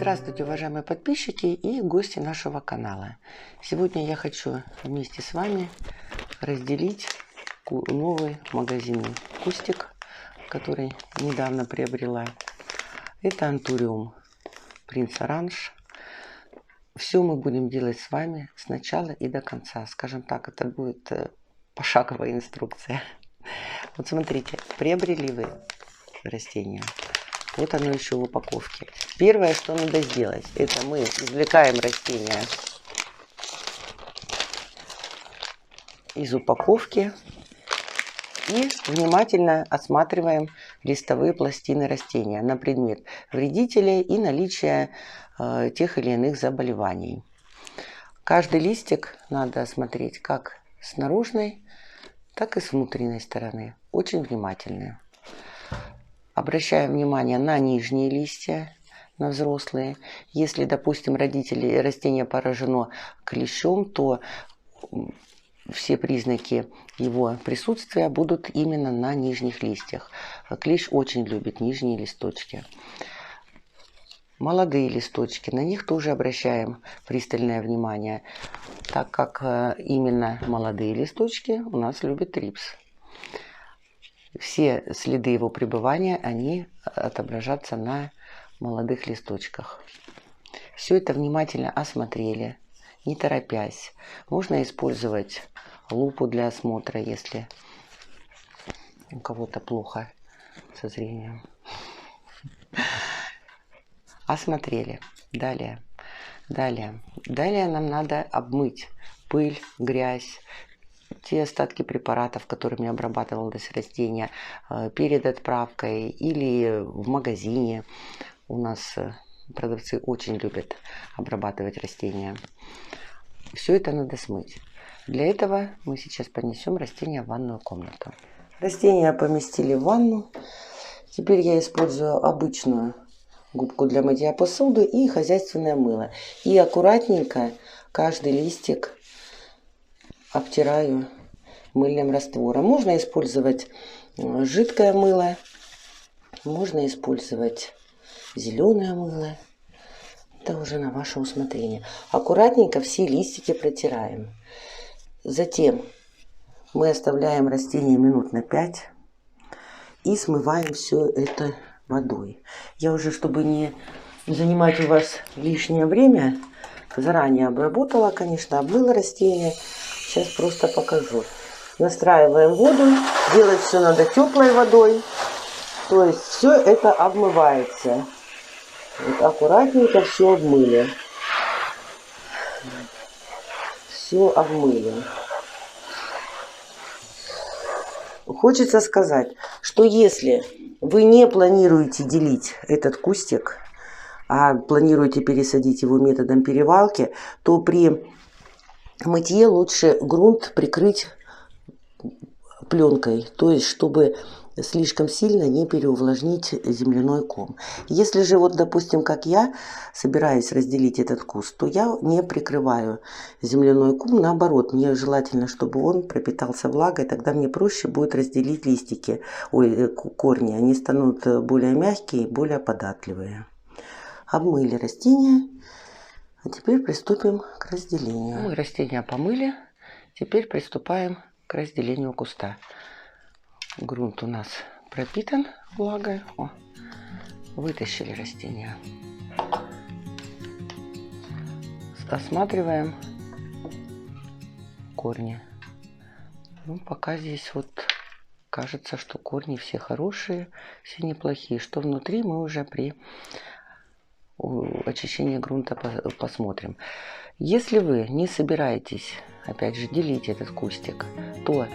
Здравствуйте, уважаемые подписчики и гости нашего канала. Сегодня я хочу вместе с вами разделить новый магазинный кустик, который недавно приобрела. Это антуриум Принц Оранж. Все мы будем делать с вами с начала и до конца. Скажем так, это будет пошаговая инструкция. Вот смотрите, приобрели вы растение. Вот оно еще в упаковке. Первое, что надо сделать, это мы извлекаем растение из упаковки и внимательно осматриваем листовые пластины растения на предмет вредителей и наличия тех или иных заболеваний. Каждый листик надо осмотреть как с наружной, так и с внутренней стороны. Очень внимательно. Обращаем внимание на нижние листья, на взрослые. Если, допустим, растение поражено клещом, то все признаки его присутствия будут именно на нижних листьях. Клещ очень любит нижние листочки. Молодые листочки, на них тоже обращаем пристальное внимание, так как именно молодые листочки у нас любит трипс. Все следы его пребывания, они отображаются на молодых листочках. Все это внимательно осмотрели, не торопясь. Можно использовать лупу для осмотра, если у кого-то плохо со зрением. Осмотрели. Далее нам надо обмыть пыль, грязь, те остатки препаратов, которыми обрабатывалось растение перед отправкой или в магазине. У нас продавцы очень любят обрабатывать растения. Все это надо смыть. Для этого мы сейчас понесем растение в ванную комнату. Растения поместили в ванну. Теперь я использую обычную губку для мытья посуды и хозяйственное мыло. И аккуратненько каждый листик обтираю мыльным раствором. Можно использовать жидкое мыло, можно использовать зеленое мыло. Это уже на ваше усмотрение. Аккуратненько все листики протираем. Затем мы оставляем растение минут на 5 и смываем все это водой. Я уже, чтобы не занимать у вас лишнее время, заранее обработала, конечно, обмыла растение. Сейчас просто покажу. Настраиваем воду. Делать все надо теплой водой. То есть все это обмывается. Вот аккуратненько все обмыли. Все обмыли. Хочется сказать, что если вы не планируете делить этот кустик, а планируете пересадить его методом перевалки, то при мытье лучше грунт прикрыть пленкой, то есть чтобы слишком сильно не переувлажнить земляной ком. Если же, вот допустим, как я собираюсь разделить этот куст, то я не прикрываю земляной ком, наоборот, мне желательно, чтобы он пропитался влагой, тогда мне проще будет разделить листики, корни, они станут более мягкие и более податливые. Обмыли растения. А теперь приступим к разделению. Мы растения помыли. Теперь приступаем к разделению куста. Грунт у нас пропитан влагой. О, вытащили растение. Осматриваем корни. Ну, пока здесь вот кажется, что корни все хорошие, все неплохие. Что внутри, мы уже при очищение грунта посмотрим. Если вы не собираетесь, опять же, делить этот кустик, то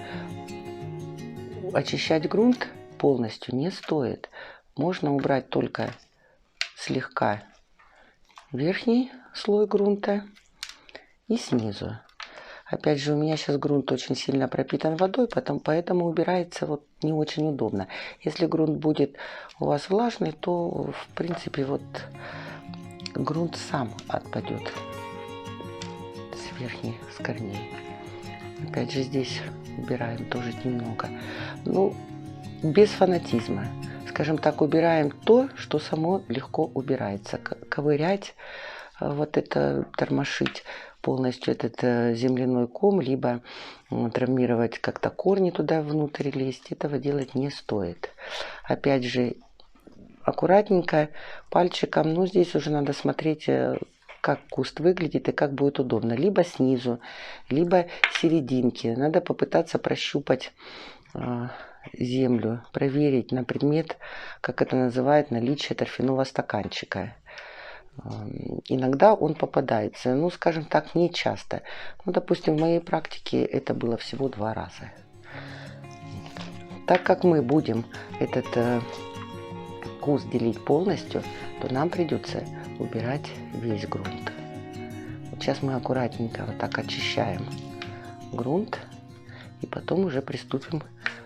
очищать грунт полностью не стоит. Можно убрать только слегка верхний слой грунта и снизу. Опять же, у меня сейчас грунт очень сильно пропитан водой, поэтому убирается вот не очень удобно. Если грунт будет у вас влажный, то в принципе вот грунт сам отпадет с корней. Опять же, здесь убираем тоже немного. Ну, без фанатизма. скажем так, убираем то, что само легко убирается. Ковырять, вот это, тормошить полностью этот земляной ком, либо травмировать как-то корни туда внутрь лезть, этого делать не стоит. Опять же, аккуратненько пальчиком, но здесь уже надо смотреть, как куст выглядит и как будет удобно. Либо снизу, либо серединки. Надо попытаться прощупать землю, проверить на предмет, как это называют, наличие торфяного стаканчика. Иногда он попадается, ну, скажем так, не часто. Ну, допустим, в моей практике это было всего 2 раза. Так как мы будем этот куст делить полностью, то нам придется убирать весь грунт. Вот сейчас мы аккуратненько вот так очищаем грунт и потом уже приступим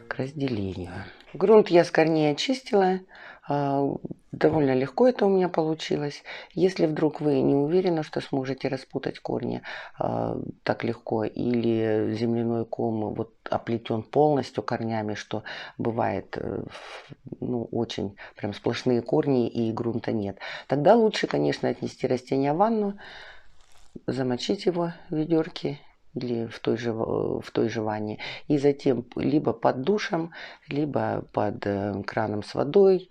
к разделению. Грунт я с корней очистила. Довольно легко это у меня получилось. Если вдруг вы не уверены, что сможете распутать корни так легко, или земляной ком вот оплетен полностью корнями, что бывает, ну, очень прям сплошные корни и грунта нет, тогда лучше, конечно, отнести растение в ванну, замочить его в ведерке или в той же ванне, и затем либо под душем, либо под краном с водой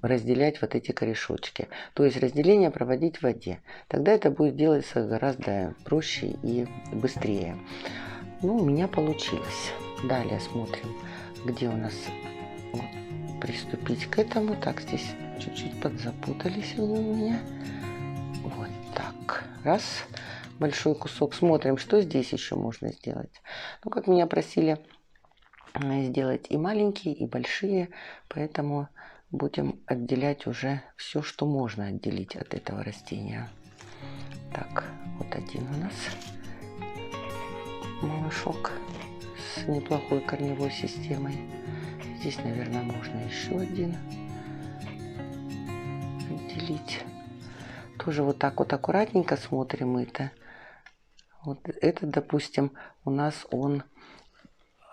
разделять вот эти корешочки. То есть разделение проводить в воде. Тогда это будет делаться гораздо проще и быстрее. Ну, у меня получилось. Далее смотрим, где у нас вот, приступить к этому. Так, здесь чуть-чуть подзапутались они у меня. Вот так. Раз. Большой кусок. Смотрим, что здесь еще можно сделать. Ну, как меня просили сделать и маленькие, и большие, поэтому будем отделять уже все, что можно отделить от этого растения. Так, вот один у нас малышок с неплохой корневой системой. Здесь, наверное, можно еще один отделить. Тоже вот так вот аккуратненько смотрим это. Вот этот, допустим, у нас он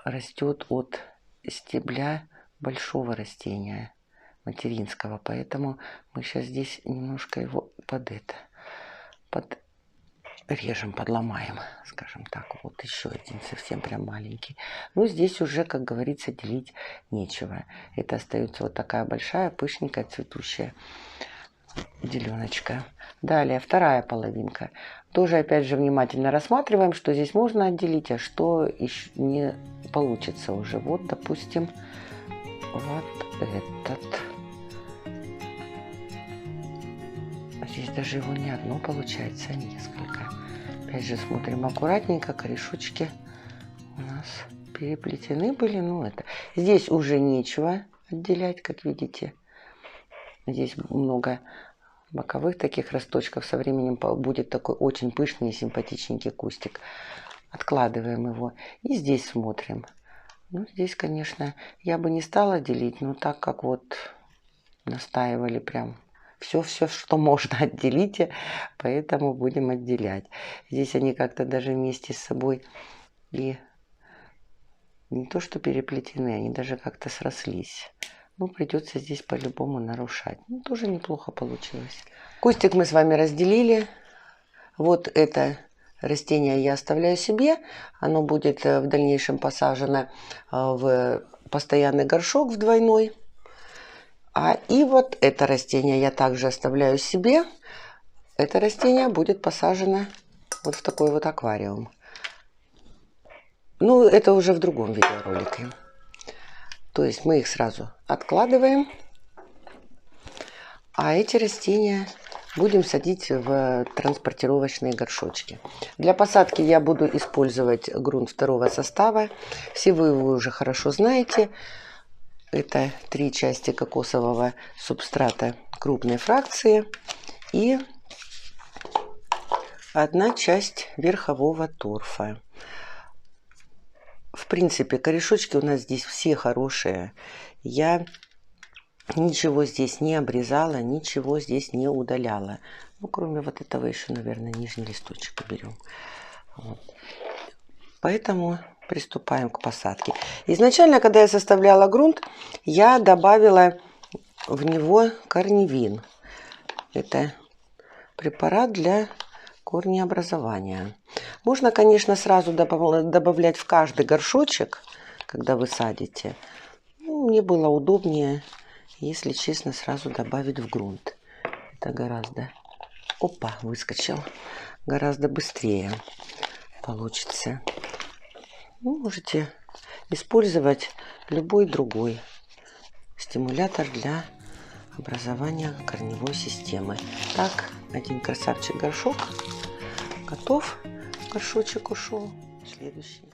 растет от стебля большого растения, материнского, поэтому мы сейчас здесь немножко его подрежем, подломаем, скажем так. Вот еще один совсем прям маленький. Но здесь уже, как говорится, делить нечего. Это остается вот такая большая, пышненькая, цветущая деленочка. Далее вторая половинка. Тоже опять же внимательно рассматриваем, что здесь можно отделить, а что еще не получится уже. Вот, допустим, вот этот. Здесь даже его не одно получается, а несколько. Опять же смотрим аккуратненько, корешочки у нас переплетены были. Ну, это здесь уже нечего отделять, как видите. Здесь много боковых таких росточков. Со временем будет такой очень пышный и симпатичненький кустик. Откладываем его. И здесь смотрим. Ну, здесь, конечно, я бы не стала делить, но так как вот настаивали прям все, что можно, отделите, поэтому будем отделять. Здесь они как-то даже вместе с собой и не то что переплетены, они даже как-то срослись. Ну, придется здесь по-любому нарушать. Ну, тоже неплохо получилось. Кустик мы с вами разделили. Вот это растение я оставляю себе. Оно будет в дальнейшем посажено в постоянный горшок в двойной. И вот это растение я также оставляю себе. Это растение будет посажено вот в такой вот аквариум. Ну, это уже в другом видеоролике. То есть мы их сразу откладываем. А эти растения будем садить в транспортировочные горшочки. Для посадки я буду использовать грунт второго состава. Все вы его уже хорошо знаете. Это 3 части кокосового субстрата крупной фракции и 1 часть верхового торфа. В принципе, корешочки у нас здесь все хорошие. Я ничего здесь не обрезала, ничего здесь не удаляла. Ну, кроме вот этого еще, наверное, нижний листочек уберем. Вот. Поэтому приступаем к посадке. Изначально, когда я составляла грунт, я добавила в него корневин. Это препарат для корнеобразования. Можно, конечно, сразу добавлять в каждый горшочек, когда вы садите. Мне было удобнее, если честно, сразу добавить в грунт. Это гораздо... Опа, выскочил. Гораздо быстрее получится. Можете использовать любой другой стимулятор для образования корневой системы. Так, один красавчик горшок готов. Горшочек ушел. Следующий.